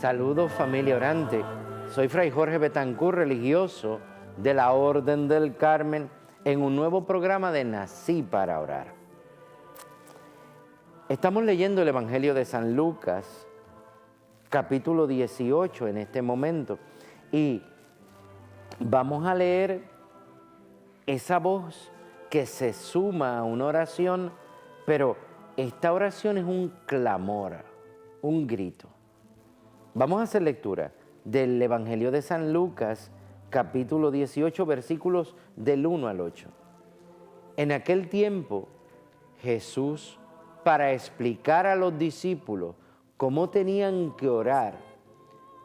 Saludos familia orante, soy Fray Jorge Betancur, religioso de la Orden del Carmen, en un nuevo programa de Nací para Orar. Estamos leyendo el Evangelio de San Lucas, capítulo 18 en este momento, y vamos a leer esa voz que se suma a una oración, pero esta oración es un clamor, un grito. Vamos a hacer lectura del Evangelio de San Lucas, capítulo 18, versículos del 1 al 8. En aquel tiempo, Jesús, para explicar a los discípulos cómo tenían que orar,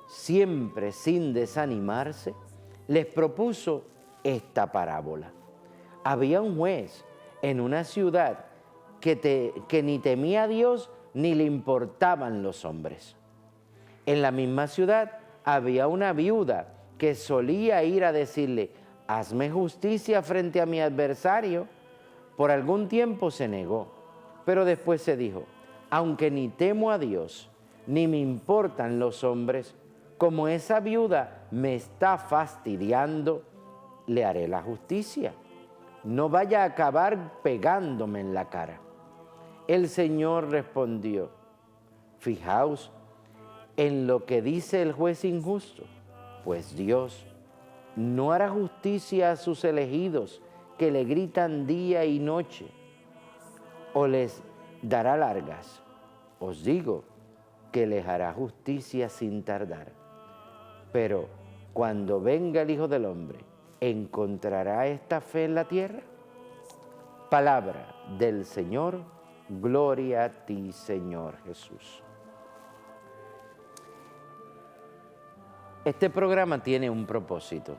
siempre sin desanimarse, les propuso esta parábola. Había un juez en una ciudad que ni temía a Dios ni le importaban los hombres. En la misma ciudad había una viuda que solía ir a decirle: hazme justicia frente a mi adversario. Por algún tiempo se negó, pero después se dijo: aunque ni temo a Dios, ni me importan los hombres, como esa viuda me está fastidiando, le haré la justicia. No vaya a acabar pegándome en la cara. El Señor respondió: fijaos en lo que dice el juez injusto, pues Dios no hará justicia a sus elegidos que le gritan día y noche, o les dará largas. Os digo que les hará justicia sin tardar. Pero cuando venga el Hijo del Hombre, ¿encontrará esta fe en la tierra? Palabra del Señor, gloria a ti, Señor Jesús. Este programa tiene un propósito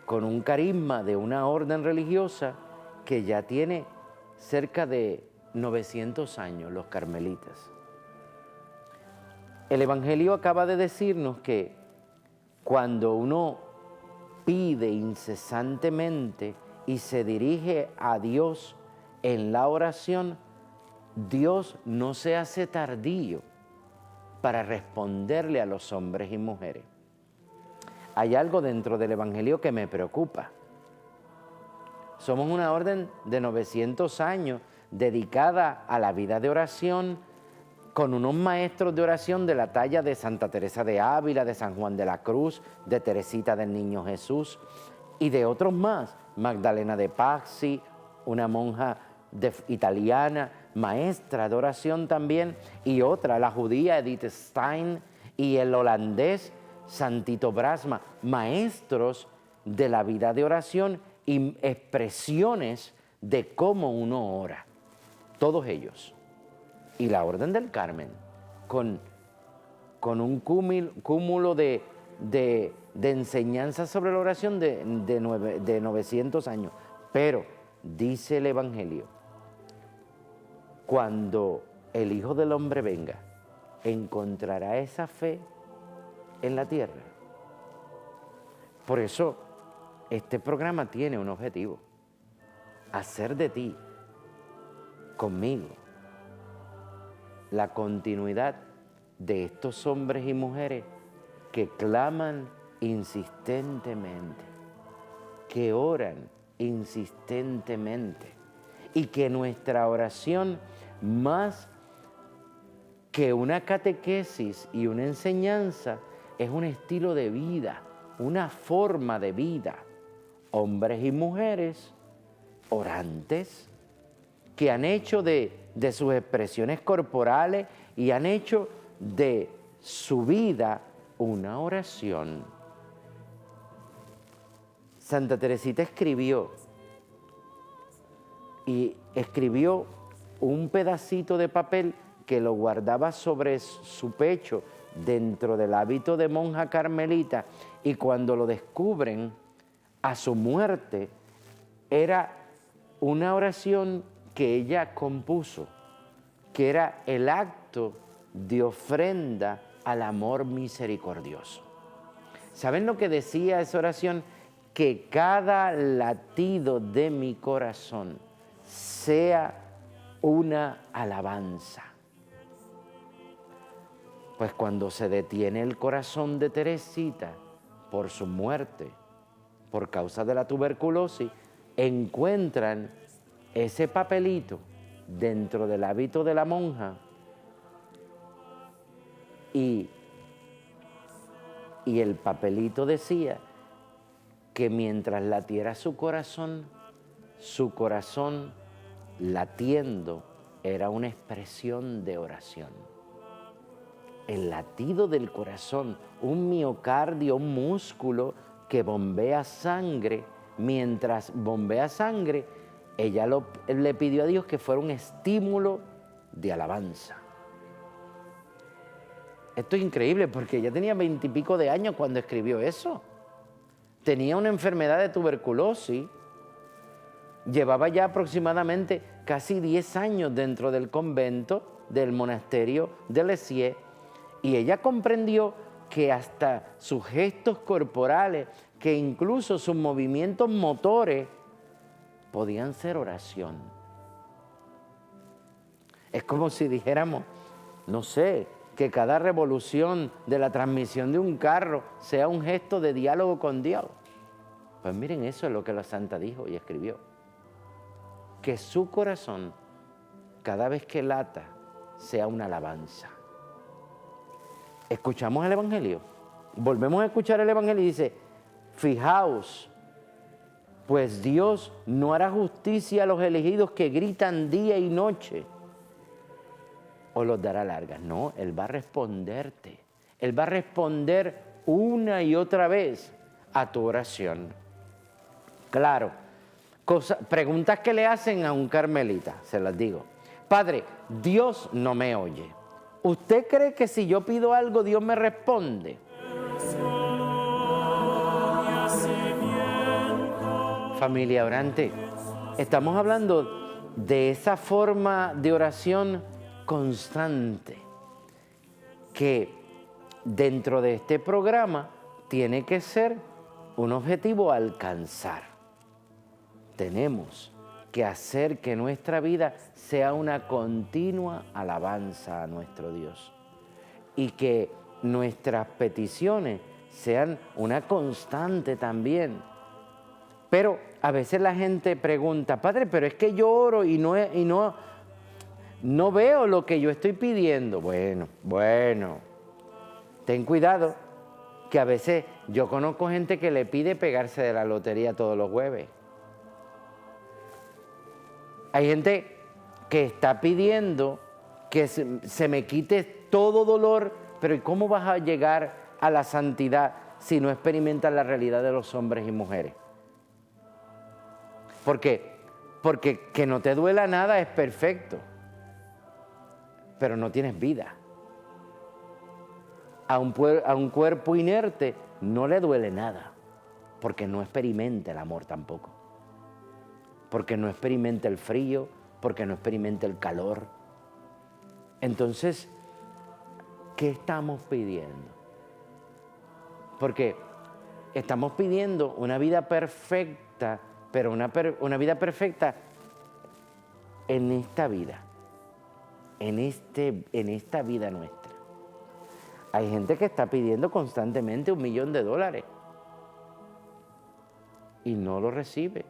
con un carisma de una orden religiosa que ya tiene cerca de 900 años, los carmelitas. El Evangelio acaba de decirnos que cuando uno pide incesantemente y se dirige a Dios en la oración, Dios no se hace tardío para responderle a los hombres y mujeres. Hay algo dentro del Evangelio que me preocupa. Somos una orden de 900 años dedicada a la vida de oración, con unos maestros de oración de la talla de Santa Teresa de Ávila, de San Juan de la Cruz, de Teresita del Niño Jesús y de otros más, Magdalena de Pazzi, una monja italiana, maestra de oración también, y otra, la judía Edith Stein, y el holandés Santito Brasma, maestros de la vida de oración y expresiones de cómo uno ora, todos ellos. Y la Orden del Carmen, con un cúmulo de enseñanzas sobre la oración de 900 años. Pero dice el Evangelio: cuando el Hijo del Hombre venga, ¿encontrará esa fe en la tierra? Por eso, este programa tiene un objetivo: hacer de ti, conmigo, la continuidad de estos hombres y mujeres que claman insistentemente, que oran insistentemente, y que nuestra oración, más que una catequesis y una enseñanza, es un estilo de vida, una forma de vida. Hombres y mujeres orantes que han hecho de sus expresiones corporales y han hecho de su vida una oración. Santa Teresita escribió un pedacito de papel que lo guardaba sobre su pecho dentro del hábito de monja carmelita, y cuando lo descubren a su muerte, era una oración que ella compuso, que era el acto de ofrenda al amor misericordioso. ¿Saben lo que decía esa oración? Que cada latido de mi corazón sea una alabanza. Pues cuando se detiene el corazón de Teresita por su muerte, por causa de la tuberculosis, encuentran ese papelito dentro del hábito de la monja y el papelito decía que mientras latiera su corazón latiendo era una expresión de oración. El latido del corazón, un miocardio, un músculo que bombea sangre. Mientras bombea sangre, ella le pidió a Dios que fuera un estímulo de alabanza. Esto es increíble porque ella tenía 20 y pico de años cuando escribió eso. Tenía una enfermedad de tuberculosis. Llevaba ya aproximadamente casi 10 años dentro del convento, del monasterio de Lisieux, y ella comprendió que hasta sus gestos corporales, que incluso sus movimientos motores, podían ser oración. Es como si dijéramos, no sé, que cada revolución de la transmisión de un carro sea un gesto de diálogo con Dios. Pues miren, eso es lo que la santa dijo y escribió. Que su corazón, cada vez que lata, sea una alabanza. Escuchamos el Evangelio. Volvemos a escuchar el Evangelio y dice, fijaos, pues Dios no hará justicia a los elegidos que gritan día y noche, o los dará largas. No, Él va a responderte. Él va a responder una y otra vez a tu oración. Claro, preguntas que le hacen a un carmelita, se las digo. Padre, Dios no me oye. ¿Usted cree que si yo pido algo, Dios me responde? Familia orante, estamos hablando de esa forma de oración constante que dentro de este programa tiene que ser un objetivo a alcanzar. Tenemos que hacer que nuestra vida sea una continua alabanza a nuestro Dios y que nuestras peticiones sean una constante también. Pero a veces la gente pregunta, Padre, pero es que yo oro y no veo lo que yo estoy pidiendo. Bueno, ten cuidado, que a veces yo conozco gente que le pide pegarse de la lotería todos los jueves. Hay gente que está pidiendo que se me quite todo dolor, pero ¿y cómo vas a llegar a la santidad si no experimentas la realidad de los hombres y mujeres? Porque que no te duela nada es perfecto, pero no tienes vida. A un cuerpo inerte no le duele nada, porque no experimenta el amor tampoco. Porque no experimenta el frío, porque no experimenta el calor. Entonces, ¿qué estamos pidiendo? Porque estamos pidiendo una vida perfecta, pero una vida perfecta en esta vida, en esta vida nuestra. Hay gente que está pidiendo constantemente $1 millón y no lo recibe.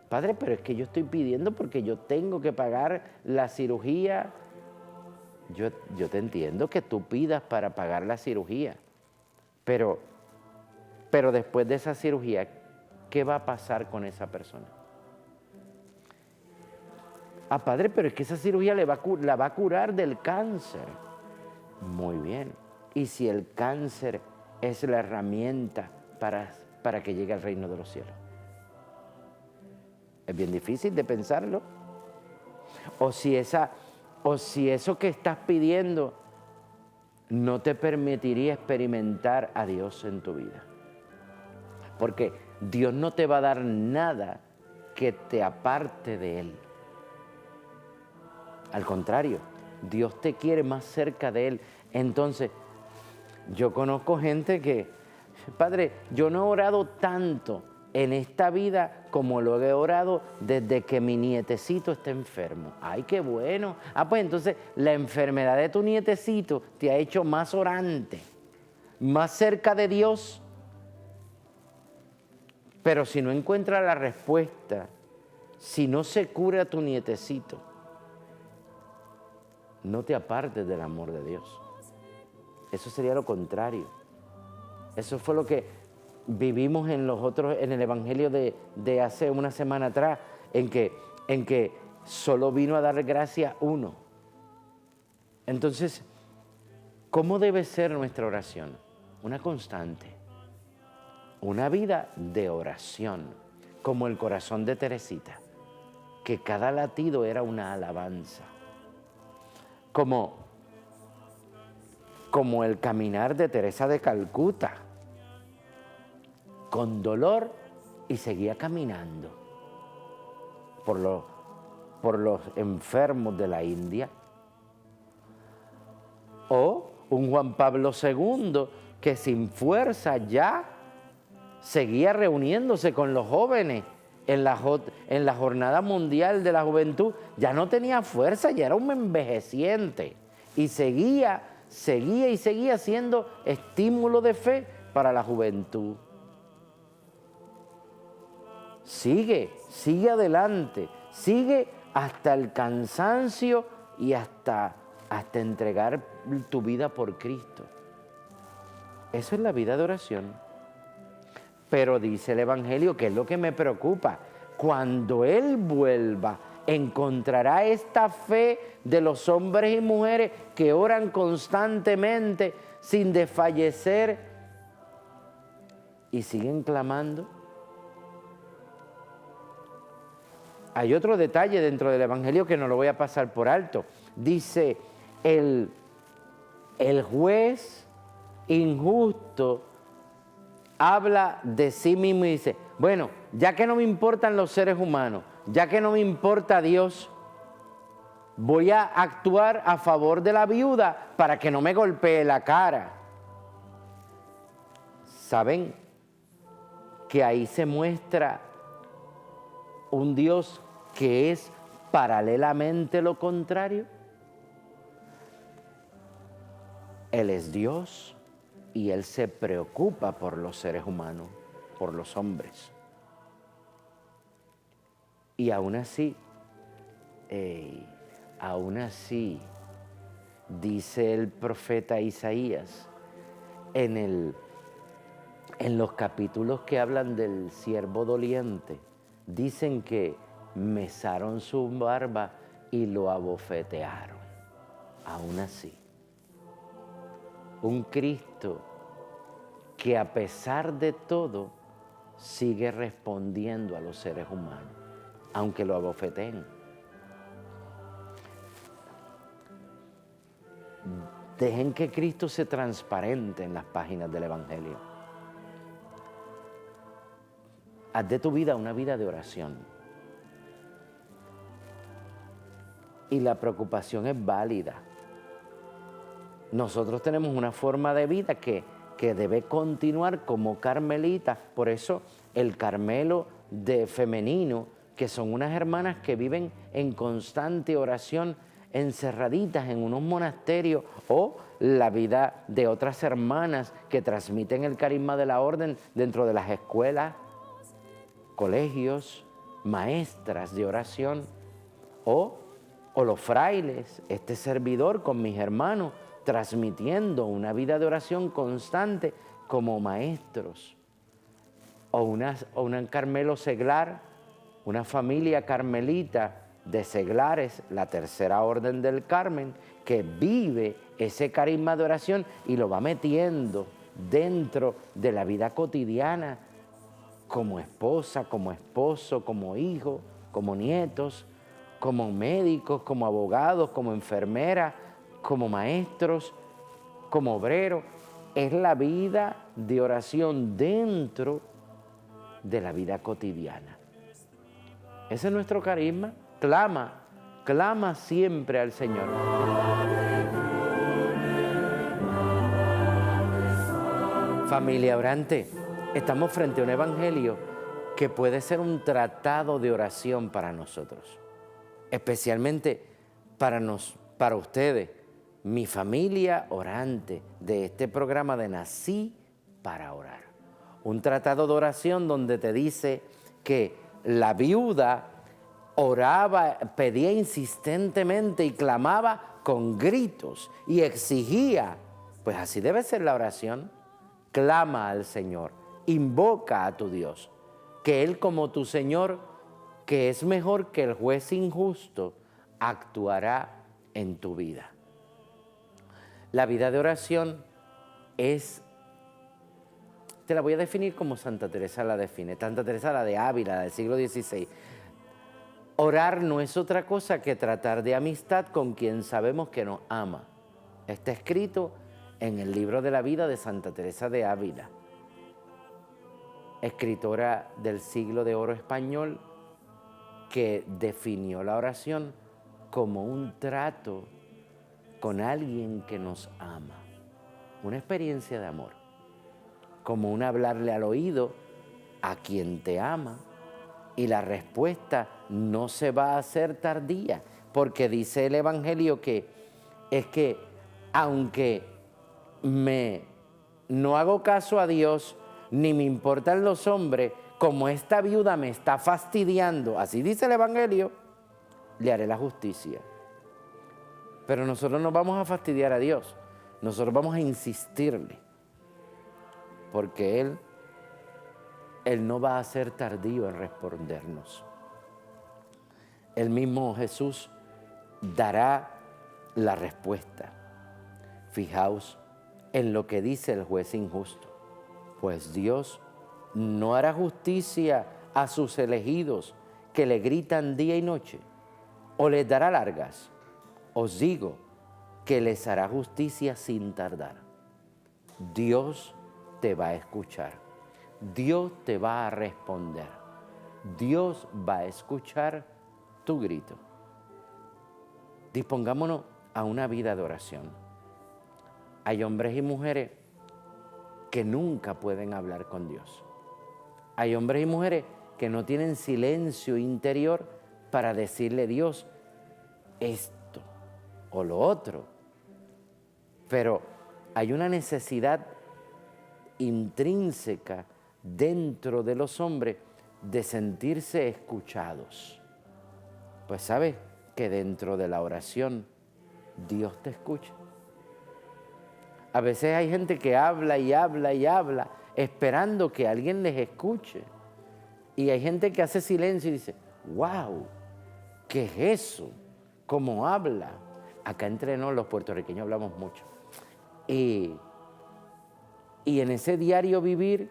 Padre, pero es que yo estoy pidiendo porque yo tengo que pagar la cirugía. Yo te entiendo que tú pidas para pagar la cirugía, pero después de esa cirugía, ¿qué va a pasar con esa persona? Padre, pero es que esa cirugía la va a curar del cáncer. Muy bien. ¿Y si el cáncer es la herramienta para que llegue al reino de los cielos? Es bien difícil de pensarlo. O si eso que estás pidiendo no te permitiría experimentar a Dios en tu vida. Porque Dios no te va a dar nada que te aparte de Él. Al contrario, Dios te quiere más cerca de Él. Entonces, yo conozco gente que, Padre, yo no he orado tanto, en esta vida como lo he orado desde que mi nietecito está enfermo. ¡Ay, qué bueno! Pues entonces la enfermedad de tu nietecito te ha hecho más orante, más cerca de Dios. Pero si no encuentras la respuesta, si no se cura tu nietecito, no te apartes del amor de Dios. Eso sería lo contrario. Eso fue lo que vivimos en el Evangelio de hace una semana atrás, en que solo vino a dar gracia uno. Entonces, ¿cómo debe ser nuestra oración? Una constante, una vida de oración, como el corazón de Teresita, que cada latido era una alabanza, como el caminar de Teresa de Calcuta, con dolor, y seguía caminando por los enfermos de la India. O un Juan Pablo II que sin fuerza ya seguía reuniéndose con los jóvenes en la Jornada Mundial de la Juventud. Ya no tenía fuerza, ya era un envejeciente, y seguía siendo estímulo de fe para la juventud. Sigue adelante, sigue hasta el cansancio y hasta entregar tu vida por Cristo. Eso es la vida de oración. Pero dice el Evangelio, que es lo que me preocupa, cuando Él vuelva, encontrará esta fe de los hombres y mujeres que oran constantemente sin desfallecer y siguen clamando. Hay otro detalle dentro del Evangelio que no lo voy a pasar por alto. Dice, el juez injusto habla de sí mismo y dice, bueno, ya que no me importan los seres humanos, ya que no me importa Dios, voy a actuar a favor de la viuda para que no me golpee la cara. ¿Saben que ahí se muestra un Dios que es paralelamente lo contrario? Él es Dios y Él se preocupa por los seres humanos, por los hombres. Y aún así, dice el profeta Isaías, en los capítulos que hablan del siervo doliente, dicen que mesaron su barba y lo abofetearon. Aún así, un Cristo que a pesar de todo sigue respondiendo a los seres humanos, aunque lo abofeteen. Dejen que Cristo se transparente en las páginas del Evangelio. Haz de tu vida una vida de oración. Y la preocupación es válida. Nosotros tenemos una forma de vida que debe continuar como carmelitas. Por eso el Carmelo de femenino, que son unas hermanas que viven en constante oración, encerraditas en unos monasterios, o la vida de otras hermanas que transmiten el carisma de la orden dentro de las escuelas, colegios, maestras de oración, o los frailes, este servidor con mis hermanos, transmitiendo una vida de oración constante como maestros, o un Carmelo seglar, una familia carmelita de seglares, la tercera orden del Carmen, que vive ese carisma de oración y lo va metiendo dentro de la vida cotidiana, como esposa, como esposo, como hijo, como nietos, como médicos, como abogados, como enfermeras, como maestros, como obreros. Es la vida de oración dentro de la vida cotidiana. Ese es nuestro carisma. Clama siempre al Señor. Familia orante, estamos frente a un evangelio que puede ser un tratado de oración para nosotros, especialmente para ustedes, mi familia orante de este programa de Nací para Orar. Un tratado de oración donde te dice que la viuda oraba, pedía insistentemente y clamaba con gritos y exigía, pues así debe ser la oración, clama al Señor, invoca a tu Dios, que Él como tu Señor, que es mejor que el juez injusto, actuará en tu vida. La vida de oración te la voy a definir como Santa Teresa la define, Santa Teresa la de Ávila, del siglo XVI. Orar no es otra cosa que tratar de amistad con quien sabemos que nos ama. Está escrito en el libro de la vida de Santa Teresa de Ávila, escritora del siglo de oro español, que definió la oración como un trato con alguien que nos ama, una experiencia de amor, como un hablarle al oído a quien te ama, y la respuesta no se va a hacer tardía, porque dice el Evangelio que aunque no hago caso a Dios, ni me importan los hombres, como esta viuda me está fastidiando, así dice el Evangelio, le haré la justicia. Pero nosotros no vamos a fastidiar a Dios, nosotros vamos a insistirle, porque Él no va a ser tardío en respondernos. El mismo Jesús dará la respuesta. Fijaos en lo que dice el juez injusto, pues Dios no hará justicia a sus elegidos que le gritan día y noche, o les dará largas. Os digo que les hará justicia sin tardar. Dios te va a escuchar. Dios te va a responder. Dios va a escuchar tu grito. Dispongámonos a una vida de oración. Hay hombres y mujeres que nunca pueden hablar con Dios. Hay hombres y mujeres que no tienen silencio interior para decirle a Dios esto o lo otro. Pero hay una necesidad intrínseca dentro de los hombres de sentirse escuchados. Pues sabes que dentro de la oración Dios te escucha. A veces hay gente que habla y habla y habla esperando que alguien les escuche. Y hay gente que hace silencio y dice, wow, ¿qué es eso? ¿Cómo habla? Acá entre nos los puertorriqueños hablamos mucho. Y en ese diario vivir,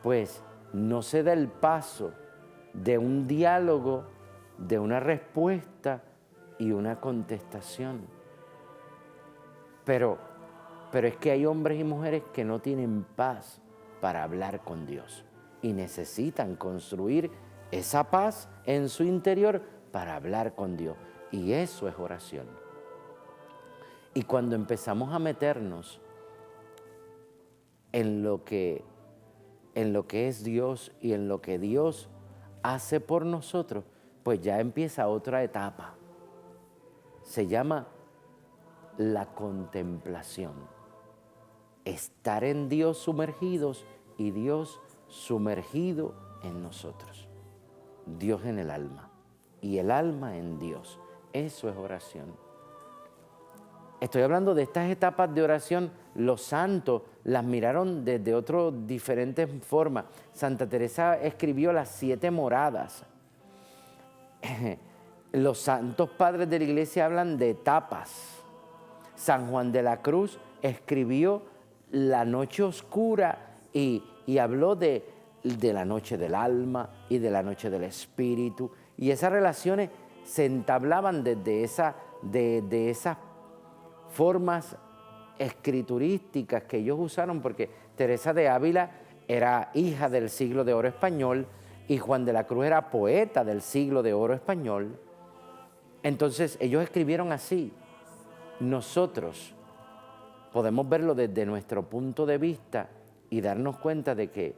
pues no se da el paso de un diálogo, de una respuesta y una contestación. Pero es que hay hombres y mujeres que no tienen paz para hablar con Dios y necesitan construir esa paz en su interior para hablar con Dios. Y eso es oración. Y cuando empezamos a meternos en lo que es Dios y en lo que Dios hace por nosotros, pues ya empieza otra etapa. Se llama la contemplación. Estar en Dios sumergidos y Dios sumergido en nosotros. Dios en el alma y el alma en Dios. Eso es oración. Estoy hablando de estas etapas de oración. Los santos las miraron desde otras diferentes formas. Santa Teresa escribió las 7 moradas. Los santos padres de la iglesia hablan de etapas. San Juan de la Cruz escribió la noche oscura y habló de la noche del alma y de la noche del espíritu. Y esas relaciones se entablaban desde esas formas escriturísticas que ellos usaron, porque Teresa de Ávila era hija del siglo de oro español y Juan de la Cruz era poeta del siglo de oro español. Entonces ellos escribieron así. Nosotros podemos verlo desde nuestro punto de vista y darnos cuenta de que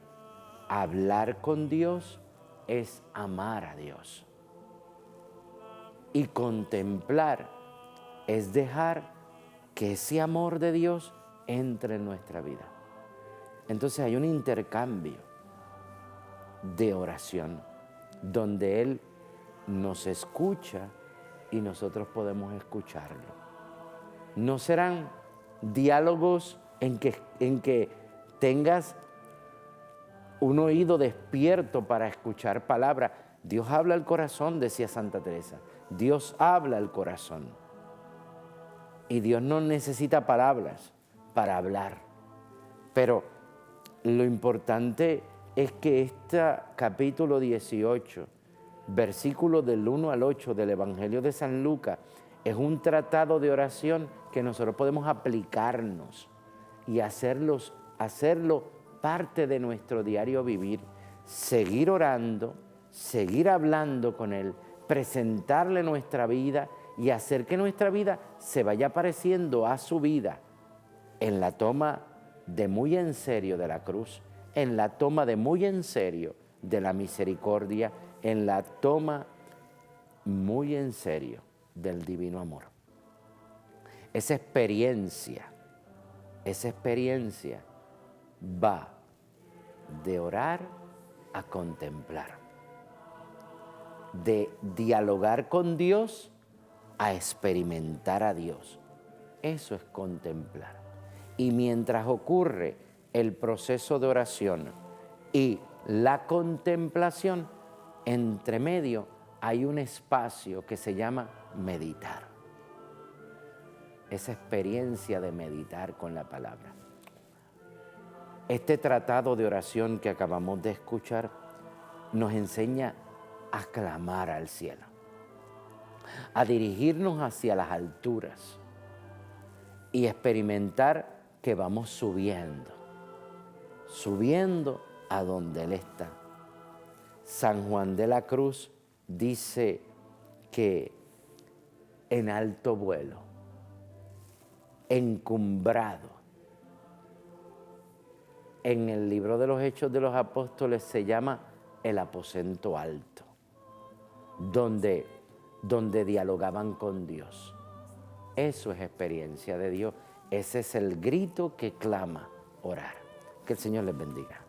hablar con Dios es amar a Dios. Y contemplar es dejar que ese amor de Dios entre en nuestra vida. Entonces hay un intercambio de oración donde Él nos escucha y nosotros podemos escucharlo. No serán diálogos en que tengas un oído despierto para escuchar palabras. Dios habla al corazón, decía Santa Teresa. Dios habla al corazón. Y Dios no necesita palabras para hablar. Pero lo importante es que este capítulo 18, versículos del 1 al 8 del Evangelio de San Lucas, es un tratado de oración que nosotros podemos aplicarnos y hacerlo parte de nuestro diario vivir. Seguir orando, seguir hablando con Él, presentarle nuestra vida y hacer que nuestra vida se vaya pareciendo a su vida en la toma de muy en serio de la cruz, en la toma de muy en serio de la misericordia, en la toma muy en serio del divino amor. Esa experiencia va de orar a contemplar, de dialogar con Dios a experimentar a Dios. Eso es contemplar. Y mientras ocurre el proceso de oración y la contemplación, entre medio hay un espacio que se llama meditar. Esa experiencia de meditar con la palabra. Este tratado de oración que acabamos de escuchar nos enseña a clamar al cielo, a dirigirnos hacia las alturas y experimentar que vamos subiendo a donde Él está. San Juan de la Cruz dice que en alto vuelo, encumbrado, en el libro de los Hechos de los Apóstoles se llama el aposento alto, donde dialogaban con Dios. Eso es experiencia de Dios. Ese es el grito que clama orar. Que el Señor les bendiga.